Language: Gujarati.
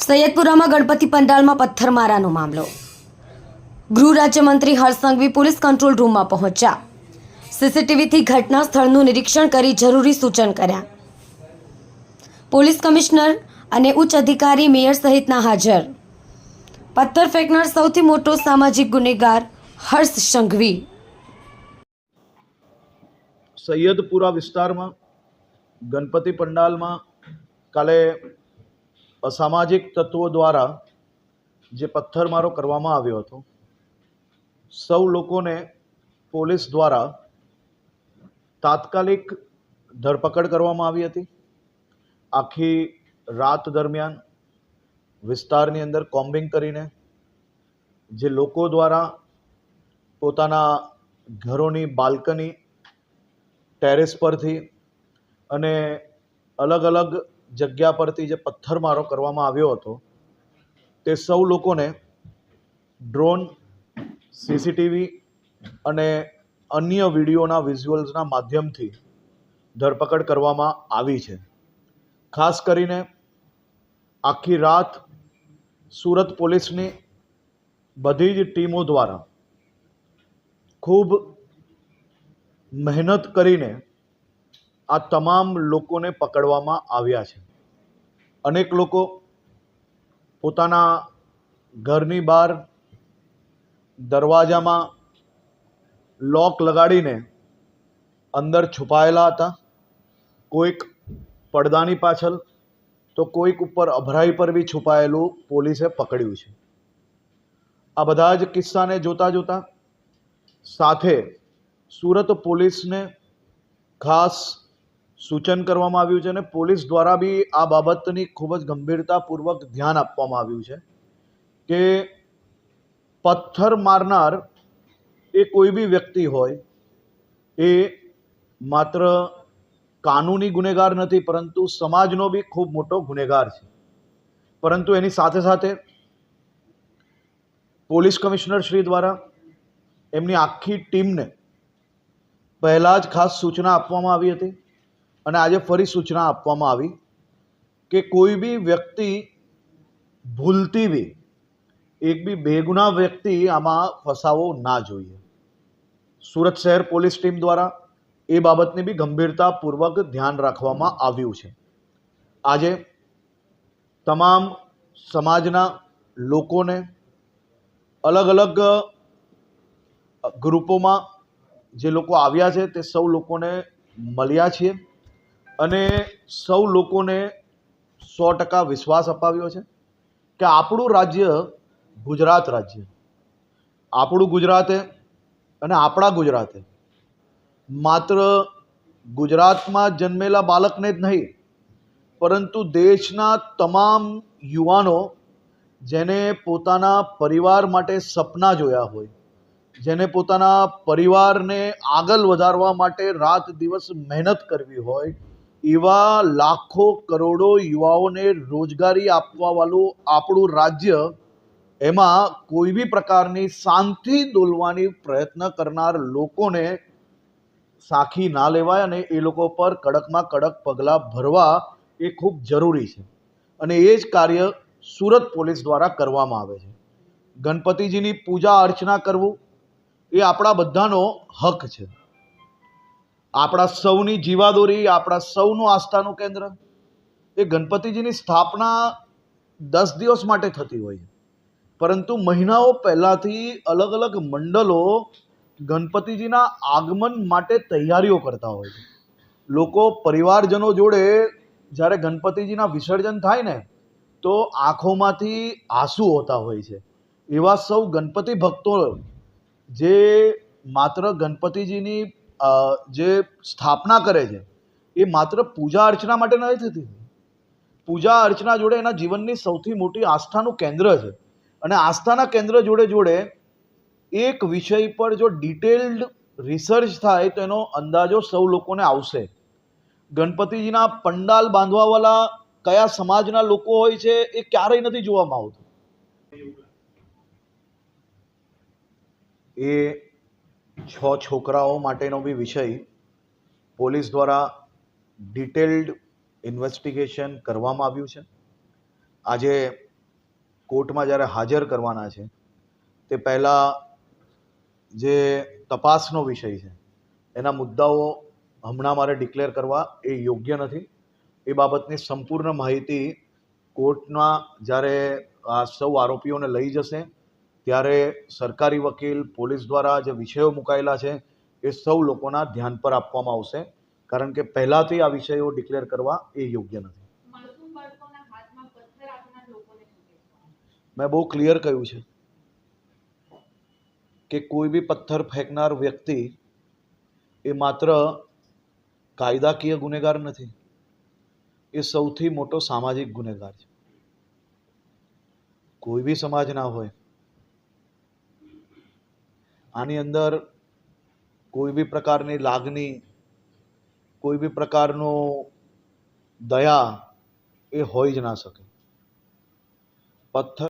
સૈયદપુરામાં ગણપતિ પંડાલમાં પથ્થરમારાનો મામલો. ગૃહ રાજ્યમંત્રી હર્ષ સંઘવી પોલીસ કંટ્રોલ રૂમમાં પહોંચ્યા. સીસીટીવીથી ઘટના સ્થળનું નિરીક્ષણ કરી જરૂરી સૂચન કર્યા. પોલીસ કમિશનર અને ઉચ્ચ અધિકારી મેયર સહિતના હાજર. પથ્થર ફેંકનાર સૌથી મોટો સામાજિક ગુનેગાર હર્ષ સંઘવી. સૈયદપુરા વિસ્તારમાં ગણપતિ પંડાલમાં કાલે અસામાજિક તત્વો દ્વારા જે પથ્થરમારો કરવામાં આવ્યો હતો, સૌ લોકોને પોલીસ દ્વારા તાત્કાલિક ધરપકડ કરવામાં આવી હતી. આખી રાત દરમિયાન વિસ્તારની અંદર કોમ્બિંગ કરીને જે લોકો દ્વારા પોતાના ઘરોની બાલ્કની, ટેરેસ પરથી અને અલગ અલગ જગ્યા પરથી જે પથ્થરમારો કરવામાં આવ્યો હતો, તે સૌ લોકોને ડ્રોન, સીસીટીવી અને અન્ય વિડીયોના વિઝ્યુઅલ્સના માધ્યમથી ધરપકડ કરવામાં આવી છે. ખાસ કરીને આખી રાત સુરત પોલીસની બધી જ ટીમો દ્વારા ખૂબ મહેનત કરીને આ તમામ લોકોને પકડવામાં આવ્યા છે. અનેક લોકો પોતાના ઘરની બહાર દરવાજામાં લોક લગાડીને અંદર છુપાયેલા હતા. કોઈક પડદાની પાછળ તો કોઈક ઉપર અભરાઈ પર બી છુપાયેલું પોલીસે પકડ્યું છે. આ બધા જ કિસ્સાને જોતા જોતા સાથે સુરત પોલીસને ખાસ સૂચન કરવામાં આવ્યું છે અને પોલીસ દ્વારા બી આ બાબતની ખૂબ જ ગંભીરતાપૂર્વક ધ્યાન આપવામાં આવ્યું છે કે પથ્થર મારનાર એ કોઈ બી વ્યક્તિ હોય, એ માત્ર કાનૂની ગુનેગાર નથી, પરંતુ સમાજનો બી ખૂબ મોટો ગુનેગાર છે. પરંતુ એની સાથે સાથે પોલીસ કમિશનર શ્રી દ્વારા એમની આખી ટીમને પહેલાં જ ખાસ સૂચના આપવામાં આવી હતી અને આજે ફરી સૂચના આપવામાં આવી કે કોઈ બી વ્યક્તિ ભૂલથી બી એક બી બેગુનાહ વ્યક્તિ આમાં ફસાવો ના જોઈએ. સુરત શહેર પોલીસ ટીમ દ્વારા એ બાબતની બી ગંભીરતાપૂર્વક ધ્યાન રાખવામાં આવ્યું છે. આજે તમામ સમાજના લોકોને અલગ અલગ ગ્રુપોમાં જે લોકો આવ્યા છે તે સૌ લોકોને મળ્યા છીએ અને સૌ લોકોને 100% વિશ્વાસ અપાવ્યો છે કે આપણું રાજ્ય ગુજરાત રાજ્ય, આપણું ગુજરાતે અને આપણા ગુજરાતે માત્ર ગુજરાતમાં જન્મેલા બાળકને જ નહીં, પરંતુ દેશના તમામ યુવાનો જેને પોતાના પરિવાર માટે સપના જોયા હોય, જેને પોતાના પરિવારને આગળ વધારવા માટે રાત દિવસ મહેનત કરવી હોય, એવા લાખો કરોડો યુવાઓને રોજગારી આપવાવાળું આપણું રાજ્ય, એમાં કોઈ બી પ્રકારની શાંતિ દોલવાની પ્રયત્ન કરનાર લોકોને સાખી ના લેવાય અને એ લોકો પર કડકમાં કડક પગલાં ભરવા એ ખૂબ જરૂરી છે. અને એ જ કાર્ય સુરત પોલીસ દ્વારા કરવામાં આવે છે. ગણપતિજીની પૂજા અર્ચના કરવું એ આપણા બધાનો હક છે. આપણા સૌની જીવાદોરી, આપણા સૌનું આસ્થાનું કેન્દ્ર. એ ગણપતિજીની સ્થાપના 10 દિવસ માટે થતી હોય છે, પરંતુ મહિનાઓ પહેલાંથી અલગ અલગ મંડળો ગણપતિજીના આગમન માટે તૈયારીઓ કરતા હોય છે. લોકો પરિવારજનો જોડે જ્યારે ગણપતિજીના વિસર્જન થાય ને, તો આંખોમાંથી આંસુ હોતા હોય છે. એવા સૌ ગણપતિ ભક્તો જે માત્ર ગણપતિજીની જે સ્થાપના કરે છે, એ માત્ર પૂજા અર્ચના માટે નથી થતી. પૂજા અર્ચના જોડે એના જીવનની સૌથી મોટી આસ્થાનું કેન્દ્ર છે. અને આસ્થાના કેન્દ્ર જોડે જોડે એક વિષય પર જો ડિટેલ્ડ રિસર્ચ થાય તો એનો અંદાજો સૌ લોકોને આવશે. ગણપતિજીના પંડાલ બાંધવાવાળા કયા સમાજના લોકો હોય છે એ ક્યારેય નથી જોવામાં આવતું. એ 6 છોકરાઓ માટેનો બી વિષય પોલીસ દ્વારા ડિટેલ્ડ ઇન્વેસ્ટિગેશન કરવામાં આવ્યું છે. આજે કોર્ટમાં જ્યારે હાજર કરવાના છે તે પહેલાં જે તપાસનો વિષય છે એના મુદ્દાઓ હમણાં મારે ડિક્લેર કરવા એ યોગ્ય નથી. એ બાબતની સંપૂર્ણ માહિતી કોર્ટમાં જ્યારે આ સૌ આરોપીઓને લઈ જશે ત્યારે સરકારી વકીલ પોલીસ દ્વારા જે વિષયો મુકાયેલા છે એ સૌ લોકોના ધ્યાન પર આપવામાં આવશે, કારણ કે પહેલાંથી આ વિષયો ડિક્લેર કરવા એ યોગ્ય નથી. મેં બહુ ક્લિયર કહ્યું છે કે કોઈ બી પથ્થર ફેંકનાર વ્યક્તિ એ માત્ર કાયદાકીય ગુનેગાર નથી, એ સૌથી મોટો સામાજિક ગુનેગાર છે. કોઈ બી સમાજના હોય, આની અંદર કોઈ બી પ્રકારની લાગણી, કોઈ બી પ્રકારનો દયા એ હોઈ જ ના શકે. પથ્થર